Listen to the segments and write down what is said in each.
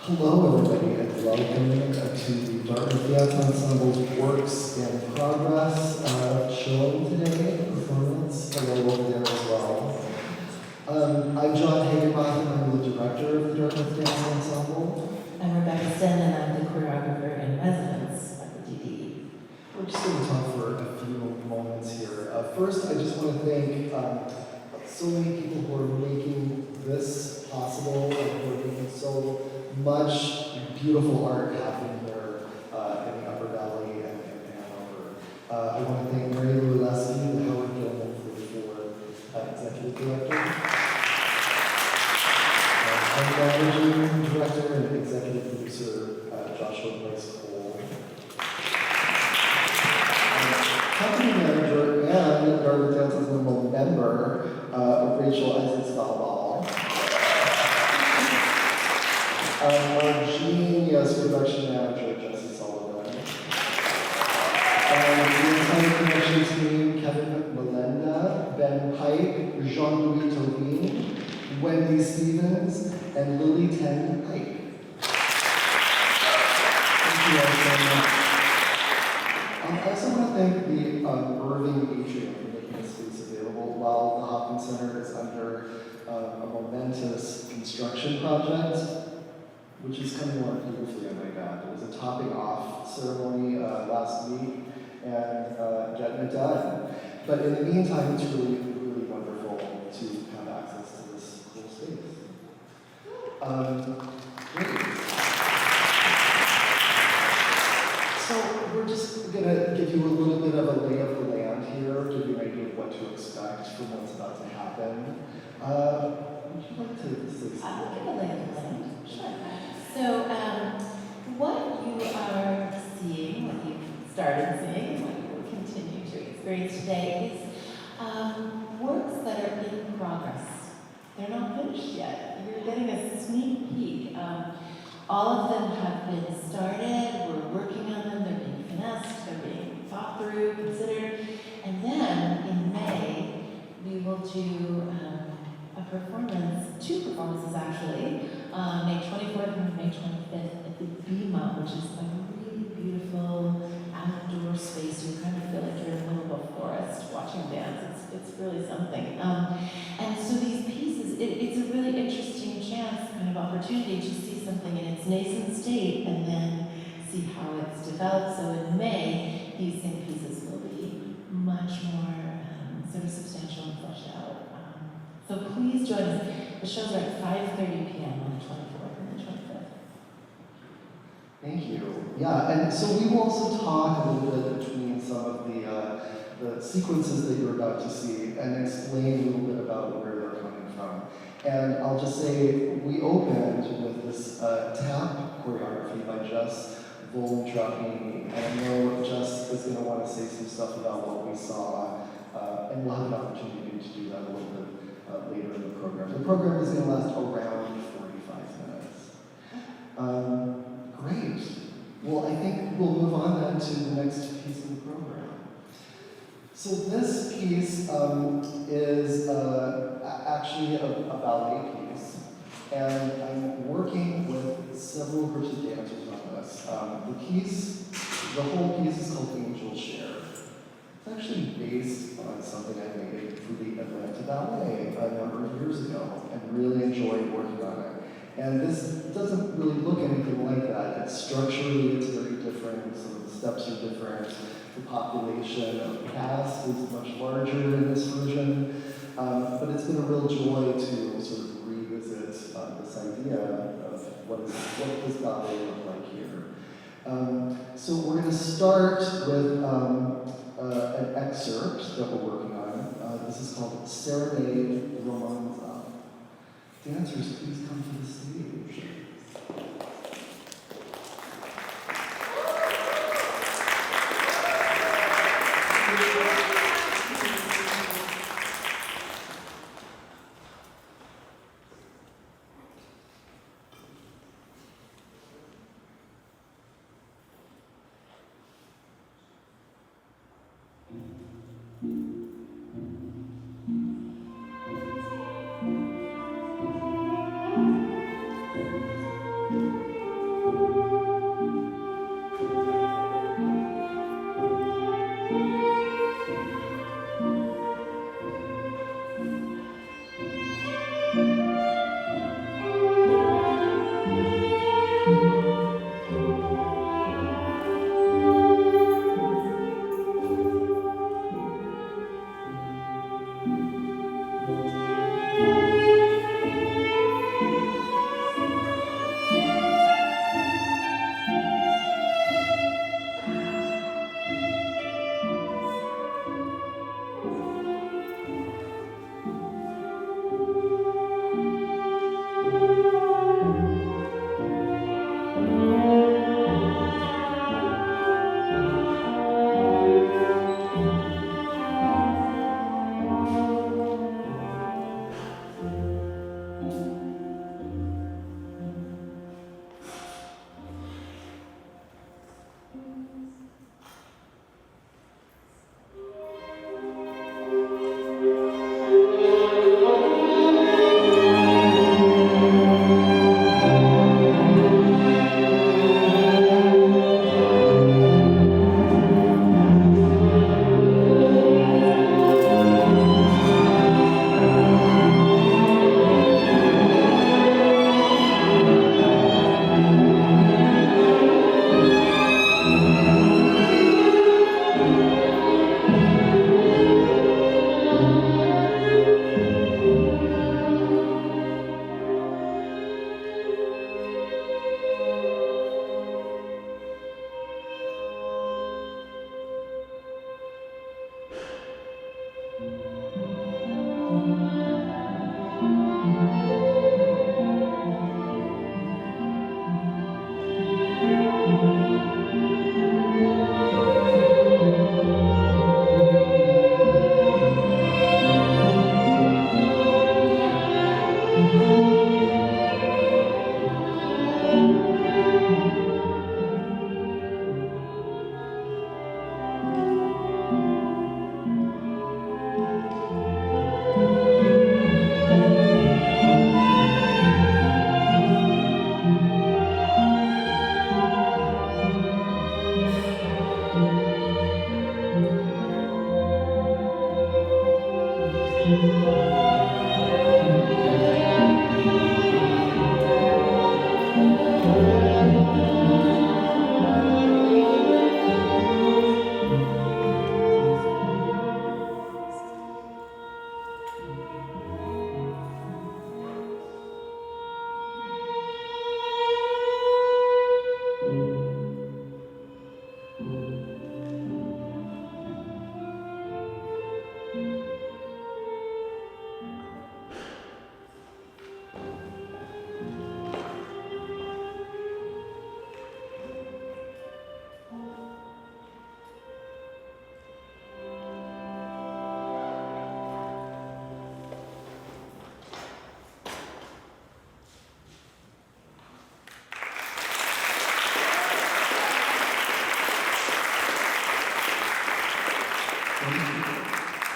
Hello, everybody, and welcome to the Dartmouth Dance Ensemble's Works in Progress showing today, performance, available there as well. I'm John Hagenbach, and I'm the director of the Dartmouth Dance Ensemble. I'm Rebecca Sten, and I'm the choreographer in residence at the DD. We're just going to talk for a few moments here. First, I just want to thank so many people who are making this possible and who are making so much beautiful art happening here in the Upper Valley and in Hanover. I want to thank Mary Lou Lesky, the Howard Gilman for executive director, and managing director and executive producer Joshua Bryce Cole, company manager and Dartmouth Dance Ensemble member Rachel Isaacs-Valbal. Our genius production manager, Jesse Sullivan. The entire production team, Kevin Melenda, Ben Pike, Jean-Louis Tobin, Wendy Stevens, and Lily Ten Pike. Thank you all so much. I also want to thank the Irving Atrium for making this space available while the Hopkins Center is under a momentous construction project, which is coming along beautifully, oh my God. There was a topping off ceremony last week and getting it done. But in the meantime, it's really, really wonderful to have access to this cool space. Great. So we're just gonna give you a little bit of a lay of the land here, give you an idea of what to expect from what's about to happen. Would you like to say something? I'll give a lay of the land. Sure. So, what you are seeing, what you've started seeing, what you will continue to experience today is works that are in progress. They're not finished yet. You're getting a sneak peek. All of them have been started, we're working on them, they're being finessed, they're being thought through, considered, and then in May, we will do a performance, two performances actually, May 24th and May 25th at the Bima, which is a really beautiful outdoor space. You kind of feel like you're in the middle of a forest watching dance. It's really something. And so these pieces, it's a really interesting chance, kind of opportunity to see something in its nascent state and then see how it's developed. So in May, these same pieces will be much more sort of substantial and fleshed out. So please join us. The shows are at 5:30 p.m. on the 24th and the 25th. Thank you. Yeah, and so we will also talk a little bit between some of the sequences that you're about to see and explain a little bit about where they're coming from. And I'll just say, we opened with this tap choreography by Jess Volntrapini. And I know Jess is going to want to say some stuff about what we saw, and we'll have an opportunity to do that a little bit later in the program. The program is going to last around 45 minutes. Great. Well, I think we'll move on then to the next piece of the program. So this piece is actually a ballet piece, and I'm working with several groups of dancers on this. The whole piece is called Angel Share. It's actually based on something I made for the Atlanta Ballet a number of years ago, and really enjoyed working on it. And this doesn't really look anything like that. Structurally, it's very different, so the steps are different. The population of the cast is much larger in this version, but it's been a real joy to sort of revisit this idea of what does ballet look like here. So we're going to start with an excerpt that we're working on. This is called Serenade Romanza. Dancers, please come to the stage.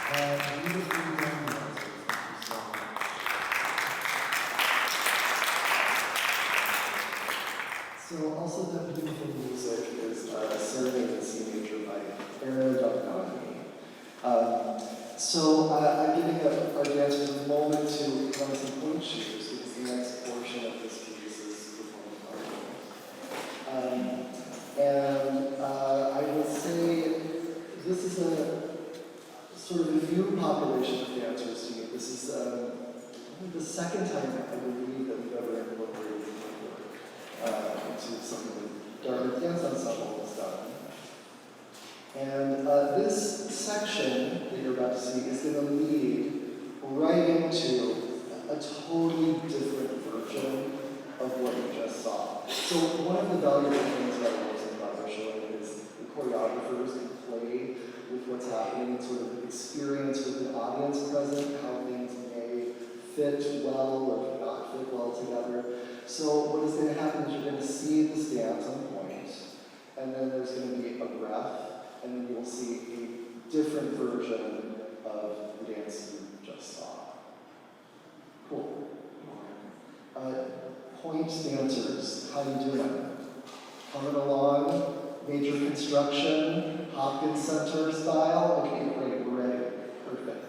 Beautiful young dancers, thank you so much. So also that beautiful music is Serenade in C Major by Aaron I'm giving our dancers a moment to run some point shooters because the next portion of this piece is performed by I would say this is a sort of a new population of dancers to me. This is the second time I believe that we've ever incorporated folklore into something that Dartmouth Dance Ensemble has done. And this section that you're about to see is going to lead right into a totally different version of what you just saw. So one of the valuable things about the music that we're showing is the choreographers can play with what's happening and sort of experience with the audience present how things may fit well or not fit well together. So what is going to happen is you're going to see this dance on point, and then there's going to be a breath, and then you will see a different version of the dance you just saw. Cool. Point dancers, how you doing? Coming along, major construction, Hopkins Center style? Okay, great, we're ready. Perfect.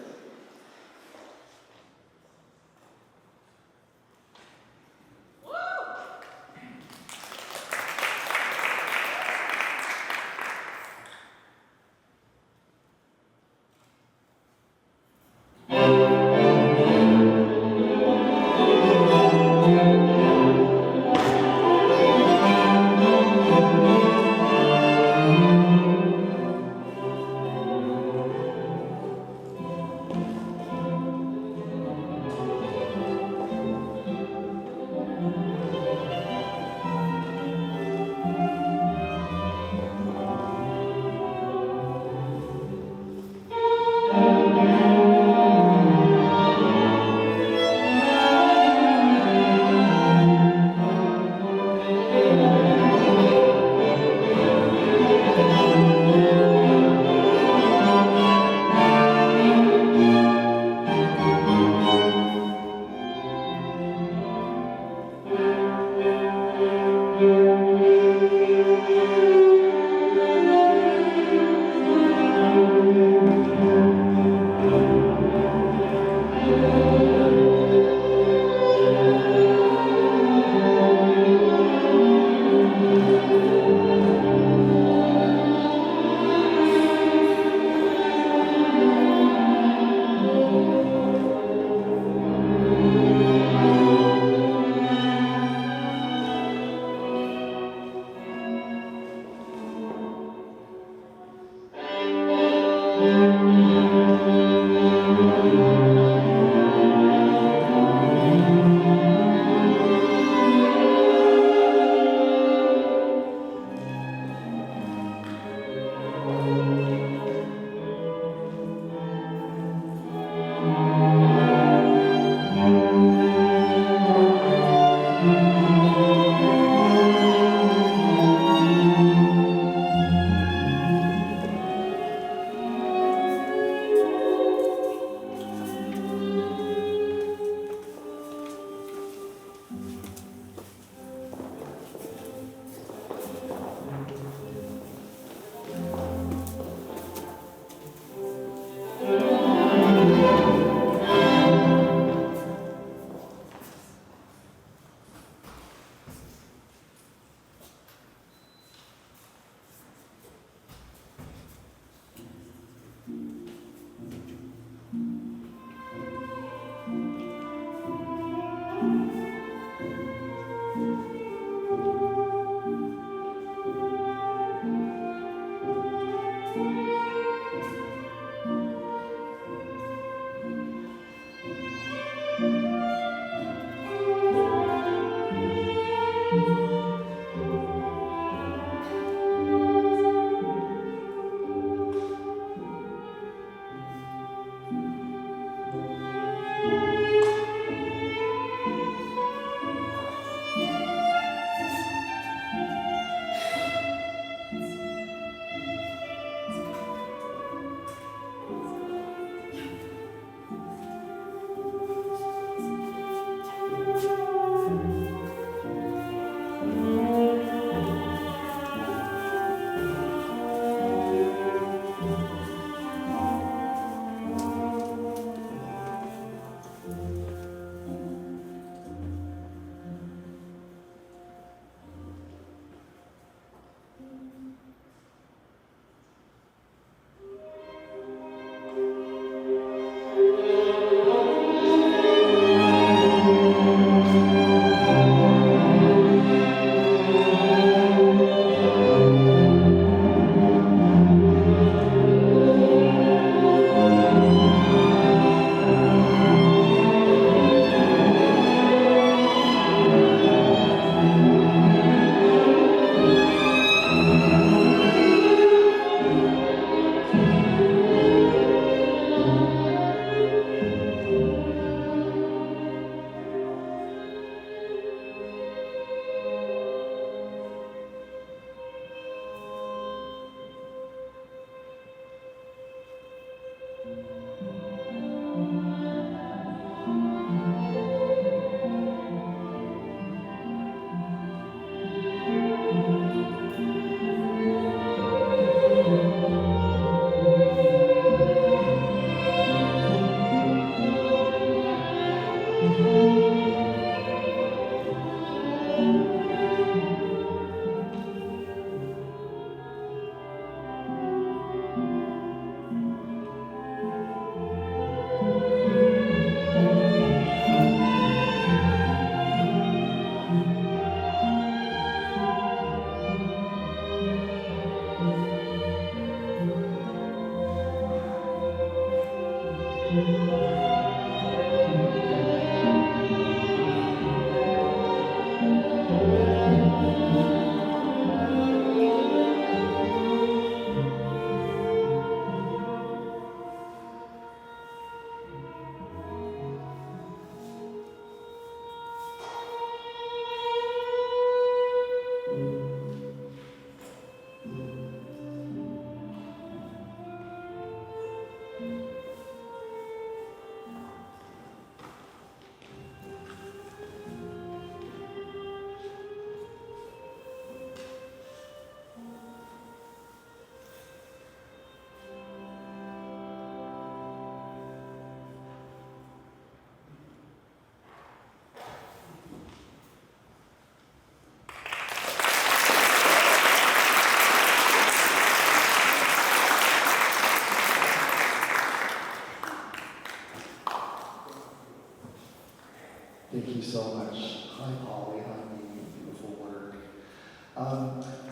Thank you so much. Hi, Polly. Hi, Mimi. Beautiful work.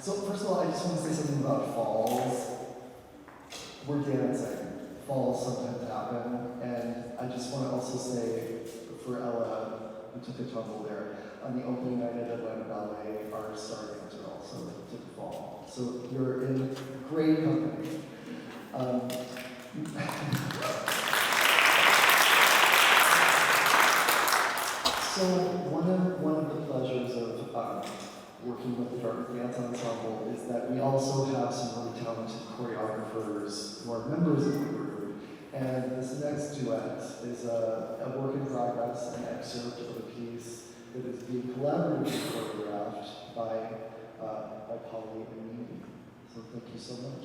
So first of all, I just want to say something about falls. We're dancing. Falls sometimes happen. And I just want to also say, for Ella, who took a tumble there, on the opening night at Atlanta Ballet, our star dancer also took a fall. So you're in great company. So one of the pleasures of working with the Dartmouth Dance Ensemble is that we also have some really talented choreographers who are members of the group. And this next duet is a work in progress, an excerpt of a piece that is being collaboratively choreographed by Polly and Mimi. So thank you so much.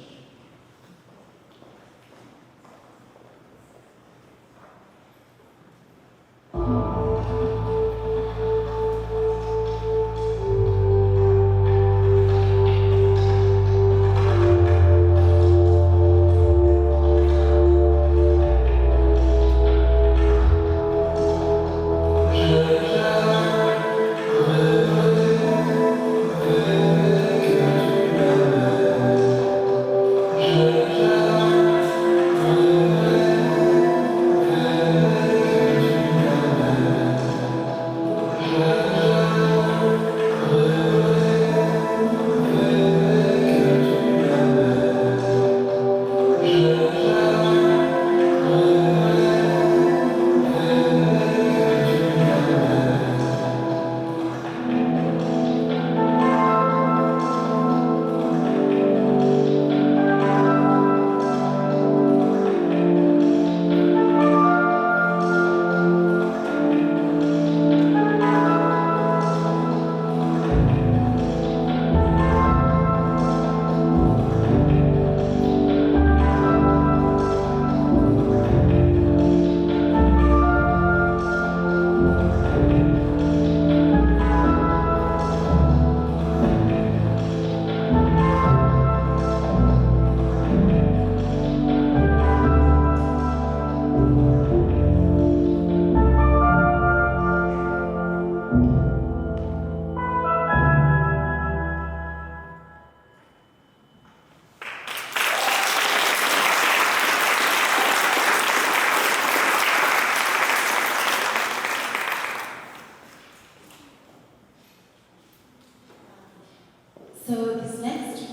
So this next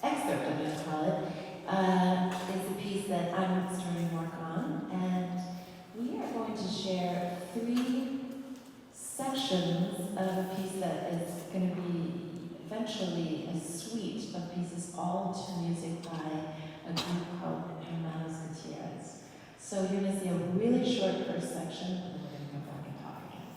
excerpt, I'm going to call it, is a piece that I'm starting work on, and we are going to share 3 sections of a piece that is going to be eventually a suite of pieces, all to music by a group called Hermanos Gutierrez. So you're going to see a really short first section, and then we're going to go back and talk again.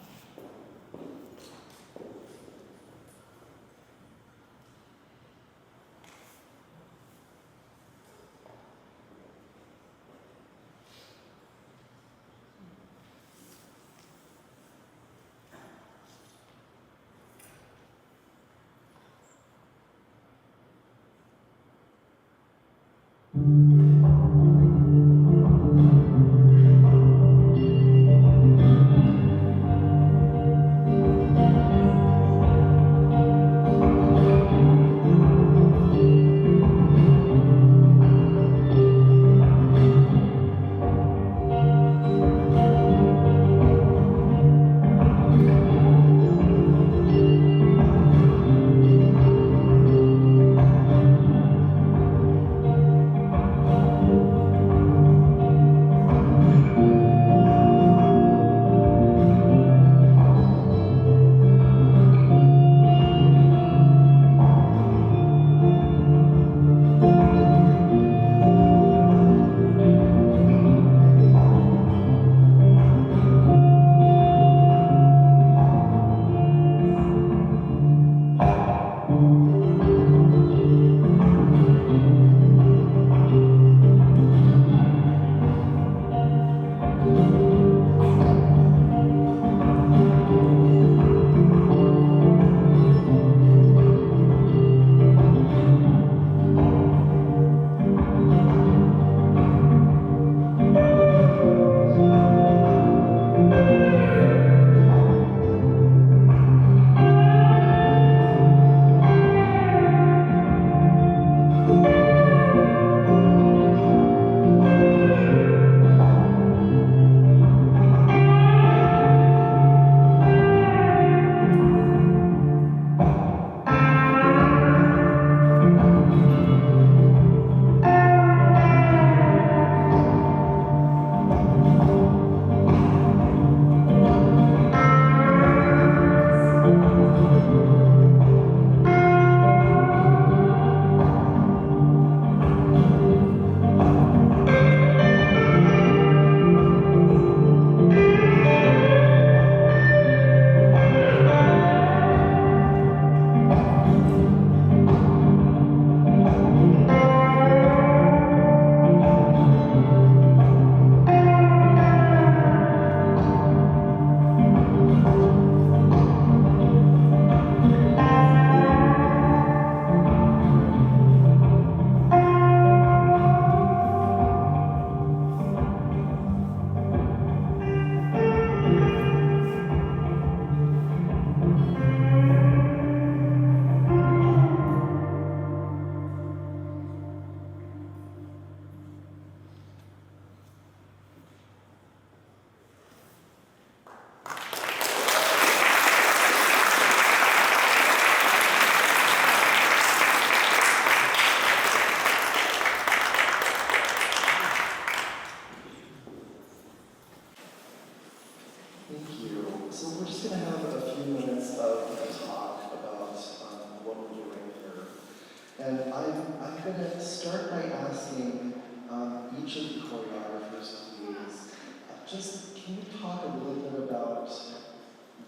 just can you talk a little bit about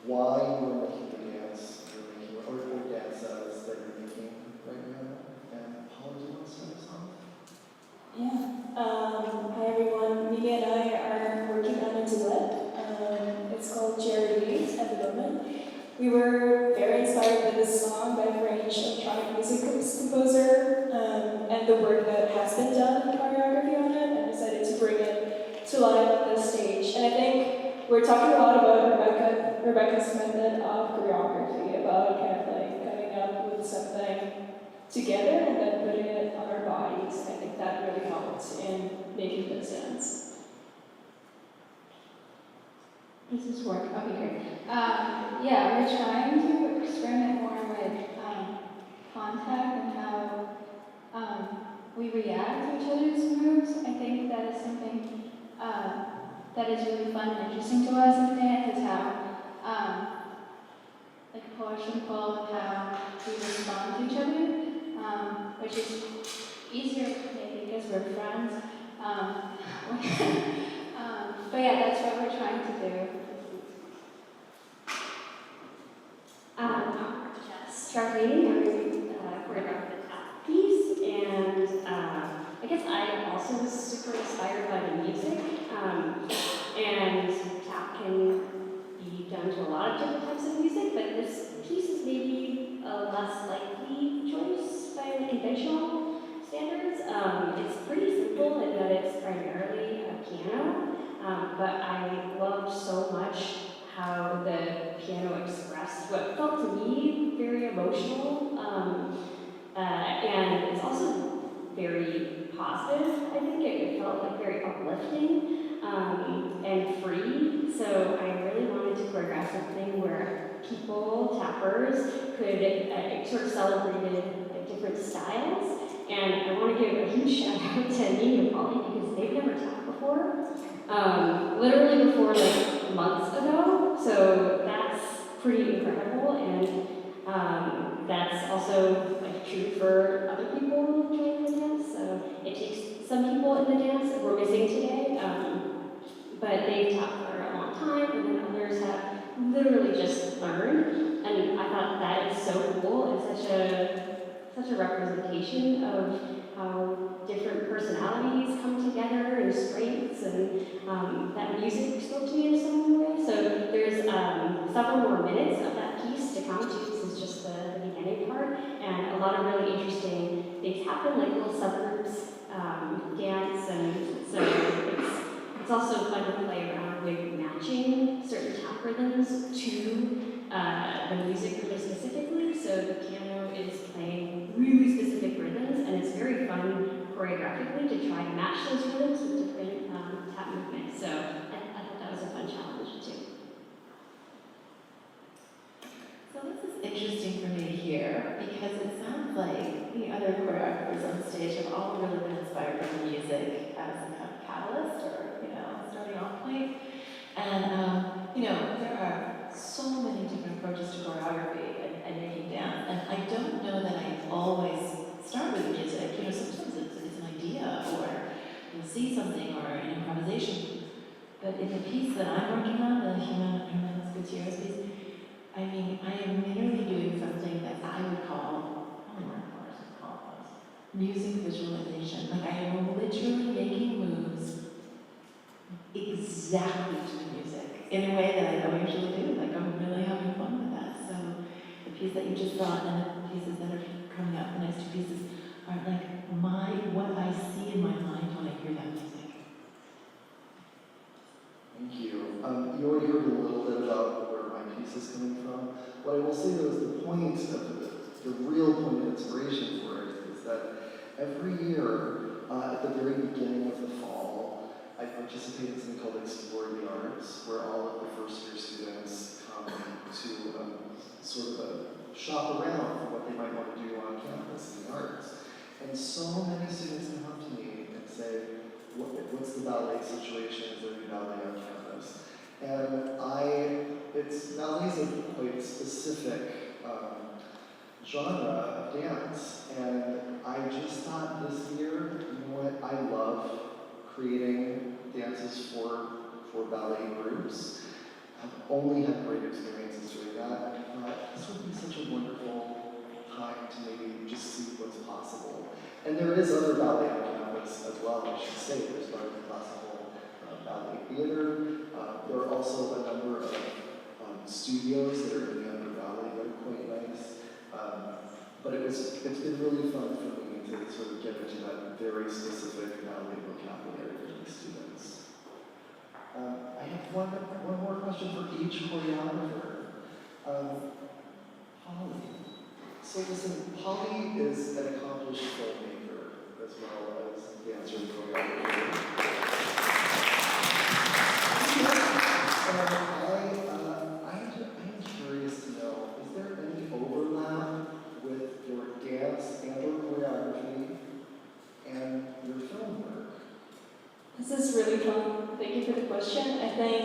why you're making the dance you're making, or dances that you're making right now? And Paula, do you want to start us off? Yeah. Hi everyone. Mimi and I are working on a duet. It's called Charities at the moment. We were very inspired by this song by a French electronic music composer and the work that has been done in choreography on it, and decided to bring it to life on this stage. And I think we're talking a lot about Rebecca's method of choreography, about kind of like coming up with something together and then putting it on our bodies. I think that really helped in making this dance. Does this work? Okay, great. Yeah, we're trying to experiment more with contact and how we react to each other's moves. I think that is something that is really fun and interesting to us in dance, is how like push and pull and how we respond to each other, which is easier maybe because we're friends. But yeah, that's what we're trying to do. Charlene, I choreographed the tap piece, and I guess I also was super inspired by the music. And tap can be done to a lot of different types of music, but this piece is maybe a less likely choice by the conventional standards. It's pretty simple in that it's primarily a piano, but I loved so much how the piano expressed what felt to me very emotional, and it's also very positive. I think it felt like very uplifting and free. So I really wanted to choreograph something where people, tappers, could sort of celebrated like, different styles. And I want to give a huge shout out to Nina and Polly because they've never tapped before. Literally before like months ago, so that's pretty incredible, and that's also like true for other people joining the dance. So it takes some people in the dance that we're missing today, but they've tapped for a long time, and then others have literally just learned. And I thought that is so cool and such a representation of how different personalities come together and strengths, and that music spoke to me in a similar way. So there's several more minutes of that piece to come to. This is just the beginning part, and a lot of really interesting things happen, like little subgroups dance, and so it's also fun to play around with matching certain tap rhythms to the music really specifically. So the piano is playing really specific rhythms, and it's very fun choreographically to try to match those rhythms with different tap movements. So I thought that was a fun challenge too. So this is interesting for me to hear because it sounds like the other choreographers on stage have all really been inspired by the music as a kind of catalyst or, starting off point. And, there are so many different approaches to choreography and making dance. And I don't know that I always start with music. Sometimes it's an idea or you'll see something or an improvisation. But in the piece that I'm working on, the Humanos Gutierrez piece, I am literally doing something that I would call, music visualization. Like I am literally making moves exactly to the music in a way that I don't usually do. Like I'm really having fun with that. So the piece that you just saw and the pieces that are coming up, the next two pieces, are like what I see in my mind when I hear that music. Thank you. You already heard a little bit about where my piece is coming from. What I will say though is the real point of inspiration for it is that every year, at the very beginning of the fall, I participate in something called Explore the Arts, where all of the first year students come to sort of a shop around for what they might want to do on campus in the arts. And so many students come up to me and say, what's the ballet situation? Is there any ballet on campus? And ballet is a quite specific genre of dance, and I just thought this year, I love creating dances for or ballet groups have only had great experiences doing that. And I thought this would be such a wonderful time to maybe just see what's possible. And there is other ballet on campus as well, I should say. There's Dartmouth Classical Ballet Theater. There are also a number of studios that are in the underbelly that are quite nice. But it's been really fun for me to sort of get into that very specific ballet vocabulary for the students. I have one more question for each choreographer. Holly. So listen, Holly is an accomplished filmmaker as well as dancer and choreographer. I'm curious to know, is there any overlap with your dance and or choreography and your film work? This is really fun. Thank you for the question. I think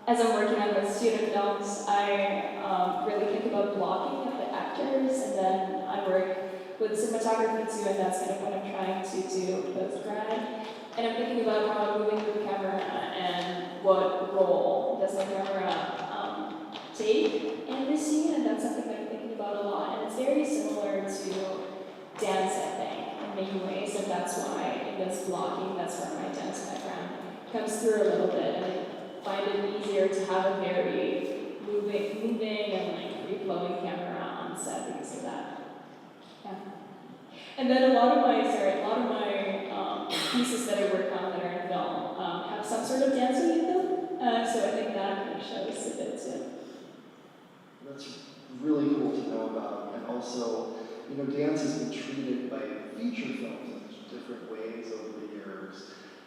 as I'm working on my student films, I really think about blocking of the actors, and then I work with cinematography too, and that's kind of what I'm trying to do post-grad. And I'm thinking about how I'm moving the camera and what role does my camera take in this scene, and that's something that I'm thinking about a lot. And it's very similar to dance, I think, in many ways, and that's why in this blocking, that's where my dance background comes through a little bit. And I find it easier to have a very moving and like free-flowing camera on set because of that. Yeah. And then a lot of my pieces that I work on that are in film have some sort of dancing in them. So I think that kind of shows a bit too. That's really cool to know about. And also, you know, dance has been treated by feature films in different ways over the years.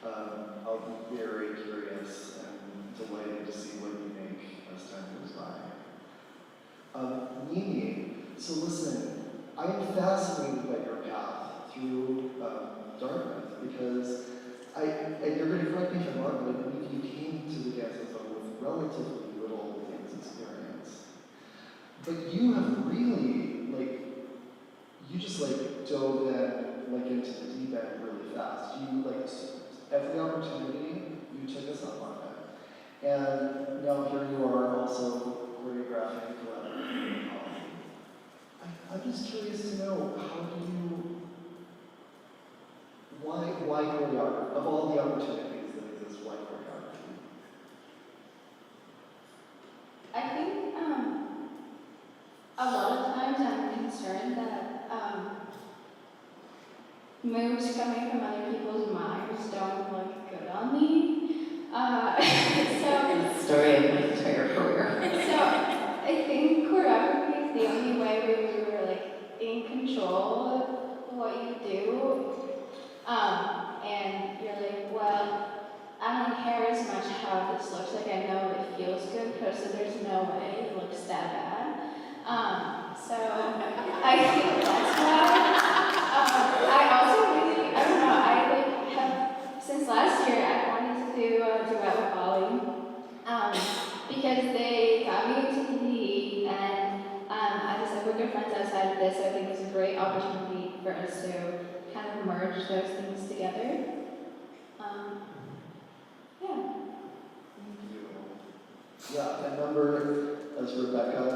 I'll be very curious and delighted to see what you make as time goes by. Mimi, so listen, I am fascinated by your path through Dartmouth because and you're going to correct me if I'm wrong, but I believe you came to the dance ensemble with relatively little dance experience. But you have really, you just dove into the deep end really fast. You every opportunity, you took us up on it. And now here you are also choreographing and collaborating. I'm just curious to know, why choreography? Of all the opportunities that exist, why choreography? I think a lot of times I'm concerned that moves coming from other people's minds don't look good on me. So Story of my entire career. I think choreography is the only way where you were in control of what you do. And you're well, I don't care as much how this looks. I know it feels good, so there's no way it looks that bad. So I think that's why. I also really, I don't know, I have, since last year, I wanted to do a duet with Ollie. Because they got me into PE, and as I said, we're good friends outside of this, so I think it's a great opportunity for us to kind of merge those things together. Yeah. Thank you. Yeah, a number, as Rebecca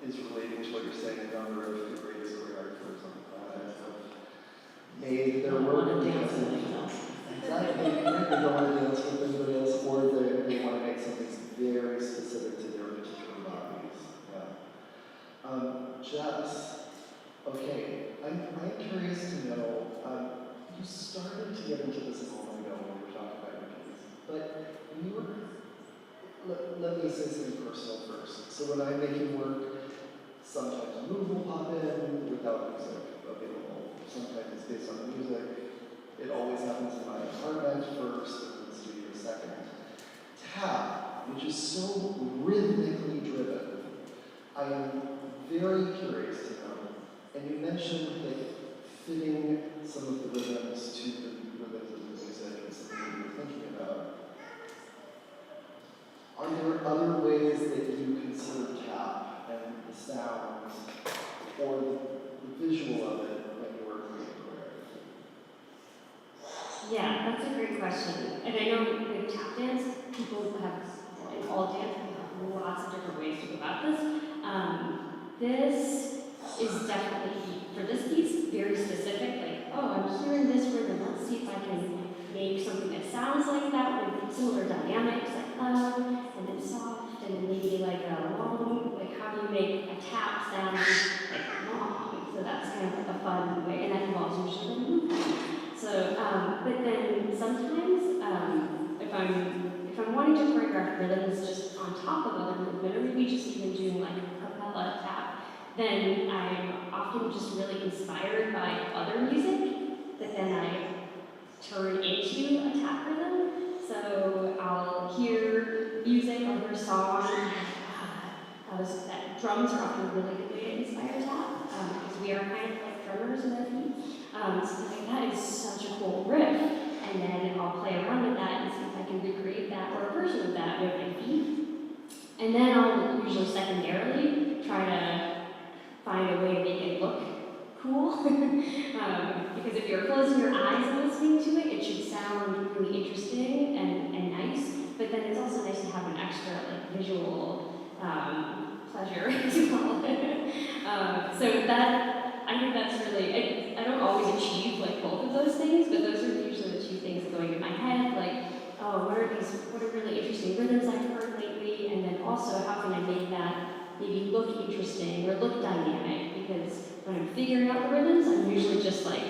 is relating to what you're saying, a number of the greatest choreographers on the planet have made their work to with dance with dancing. anyone else. Exactly. They don't want to dance with anybody else, or they want to make something very specific to their particular bodies. Yeah. Jess, okay, I'm curious to know, you started to get into this a moment ago when we were talking about your piece, but when you were, let me say something personal first. So when I'm making work, sometimes a move will pop in without music available. Sometimes it's based on the music. It always happens in my apartment first, and in the studio second. Tap, which is so rhythmically driven, I am very curious to know. And you mentioned that fitting some of the rhythms to the rhythms of the music is something that you're thinking about. Are there other ways that you consider tap and the sounds or the visual of it when you are creating choreography? Yeah, that's a great question. And I know with tap dance, people have, well, in all dance, people have lots of different ways to go about this. This is definitely, for this piece, very specific. Like, oh, I'm hearing this rhythm. Let's see if I can make something that sounds like that with similar dynamics, like loud and then soft, and then maybe like a long. Like, how do you make a tap sound like long? So that's kind of like a fun way, and that involves usually movement. So, but then sometimes, if I'm wanting to choreograph rhythms just on top of other movement, or maybe just even doing like a cappella tap, then I'm often just really inspired by other music that then I turn into a tap rhythm. So I'll hear music or hear a song. That drums are often a really good way to inspire tap, because we are kind of like drummers with our feet. So like, that is such a cool riff, and then I'll play around with that and see if I can recreate that or a version of that with my feet. And then I'll usually secondarily try to find a way to make it look cool. Because if you're closing your eyes and listening to it, it should sound really interesting and nice, but then it's also nice to have an extra like visual pleasure as well. So that, I think that's really, I don't always achieve like both of those things, but those are usually the two things going in my head, like, oh, what are really interesting rhythms I've heard lately, and then also how can I make that maybe look interesting or look dynamic, because when I'm figuring out the rhythms, I'm usually just like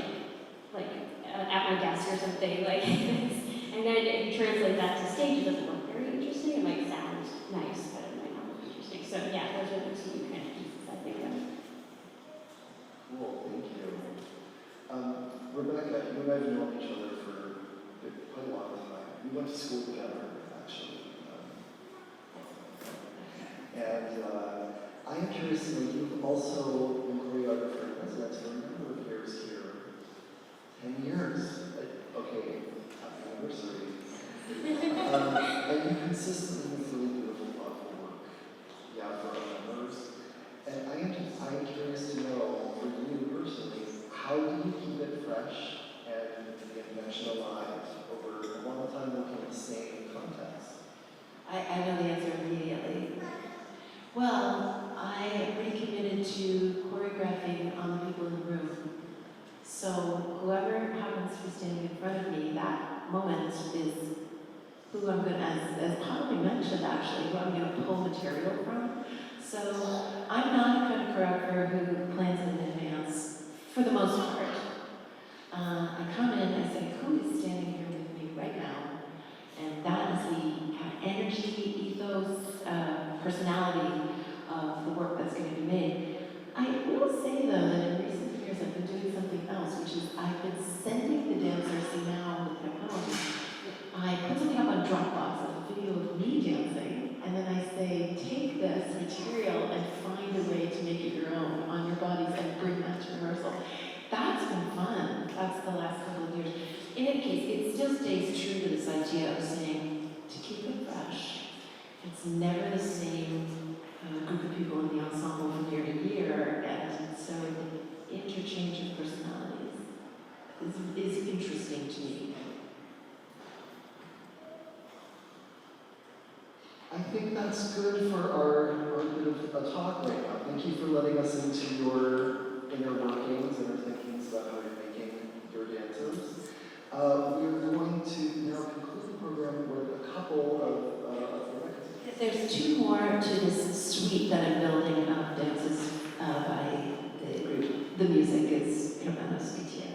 at my desk or something like this. And then if you translate that to stage, it doesn't look very interesting. It might sound nice, but it might not look interesting. So yeah, those are the two kind of pieces I think of. Cool, thank you. Rebecca, you and I have known each other for quite a long time. We went to school together, actually. And I am curious to know, you've also been choreographer in residence for a number of years here. 10 years. Okay, happy anniversary. And you consistently make really beautiful, thoughtful work. Yeah, for our members. And I am curious to know, for you personally, how do you keep it fresh and the invention alive over a long time working in the same context? I know the answer immediately. Well, I recommitted to choreographing on the people in the room. So whoever happens to be standing in front of me, that moment is who I'm going to, as Holly mentioned actually, who I'm going to pull material from. So I'm not a kind of choreographer who plans in advance, for the most part. I come in and I say, who is standing here with me right now? And that is the kind of energy, ethos, personality of the work that's going to be made. I will say though that in recent years I've been doing something else, which is I've been sending the dancers, see now with technology, I put something up on Dropbox, a video of me dancing, and then I say, take this material and find a way to make it your own on your bodies and bring that to rehearsal. That's been fun. That's the last couple of years. In any case, it still stays true to this idea of saying, to keep it fresh, it's never the same group of people in the ensemble from year to year, and so the interchange of personalities is interesting to me. I think that's good for our bit of a talk right now. Thank you for letting us into your inner workings, inner thinkings about how you're making your dances. We're going to now conclude the program with a couple of records. There's two more to this suite that I'm building of dances by the group. The music is Hermanos Gutierrez.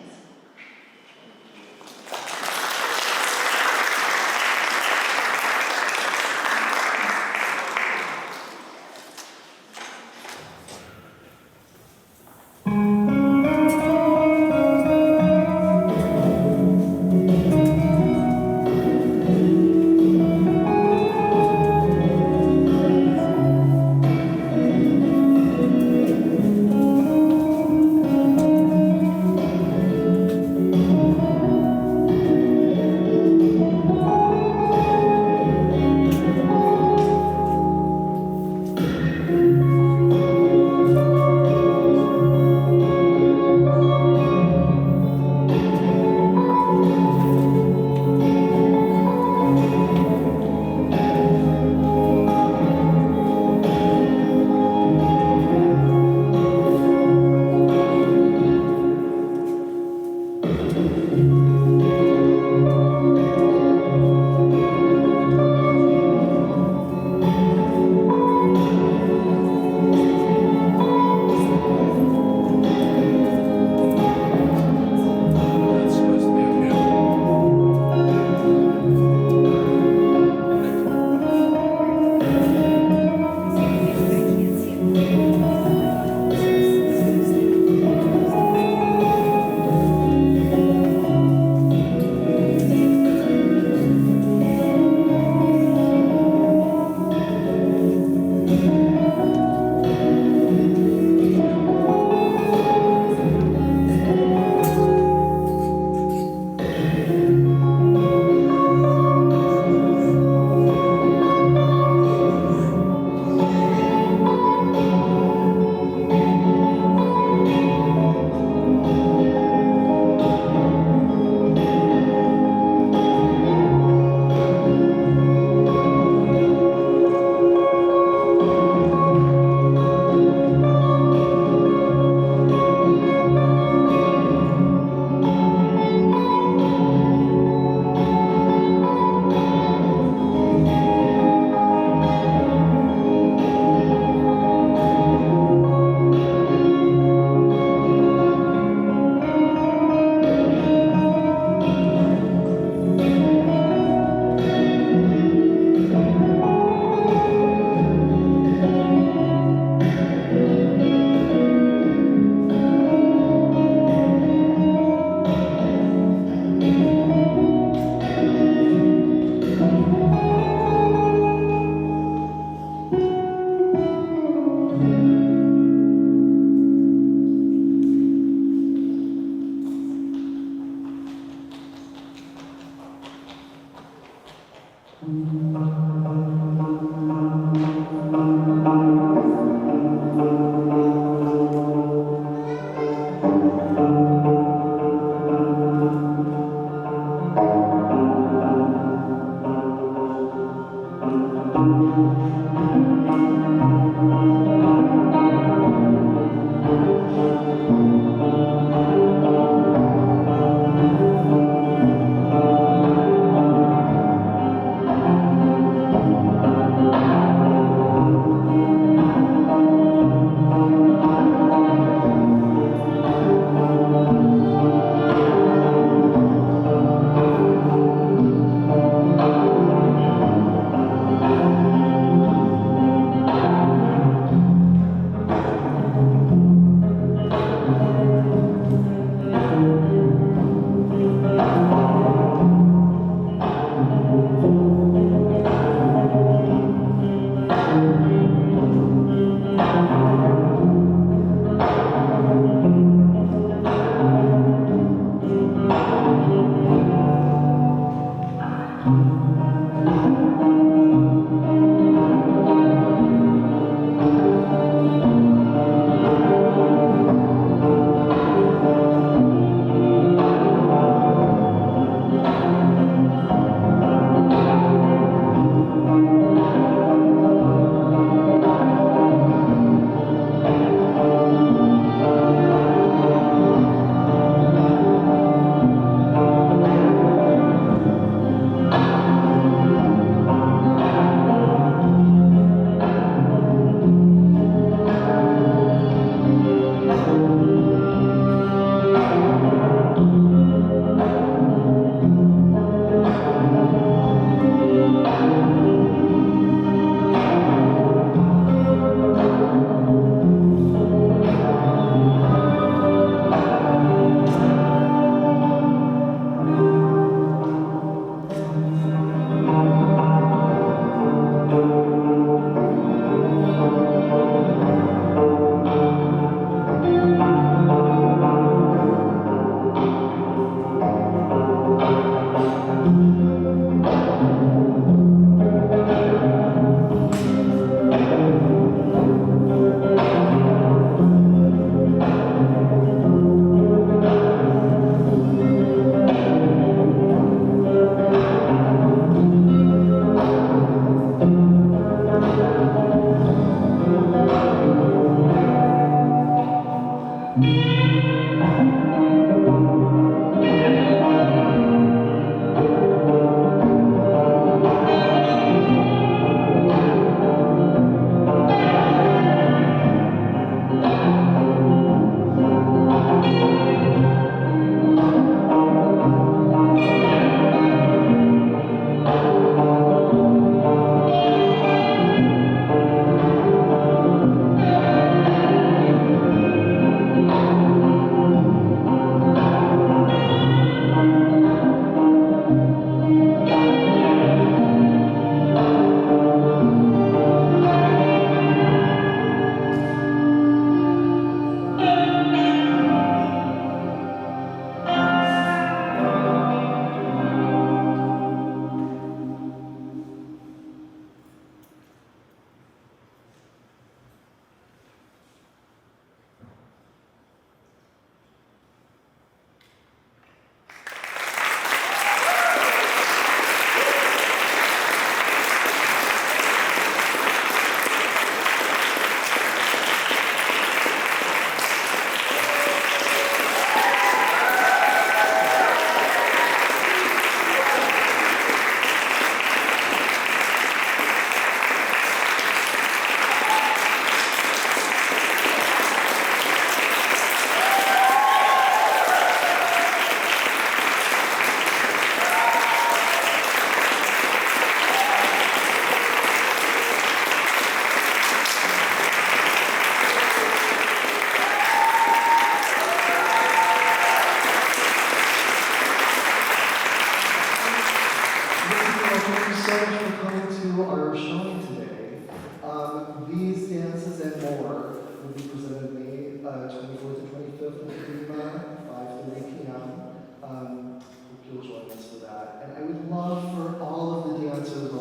Hope you'll join us for that. And I would love for all of the dancers,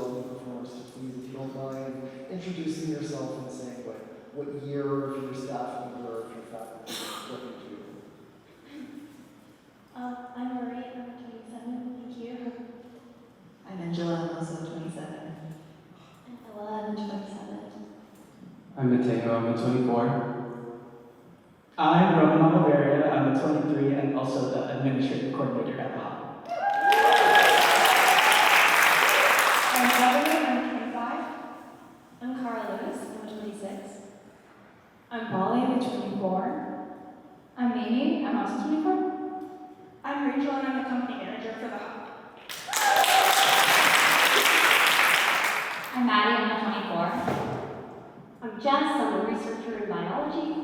introducing yourself and saying what year, if you're a staff member, or if you're faculty, what you do. I'm Marie, I'm 27, thank you. I'm Angela, I'm also 27. I'm Ella, I'm 27. I'm Mateo, I'm 24. I'm Roman Oliveria, I'm a 23 and also the administrative coordinator at the hub. I'm Beverly, I'm 25. I'm Cara Lewis, I'm 26. I'm Polly, I'm 24. I'm Mimi, I'm also 24. I'm Rachel, and I'm the company manager for the hub. I'm Maddie, I'm 24. I'm Jess, I'm a researcher in biology.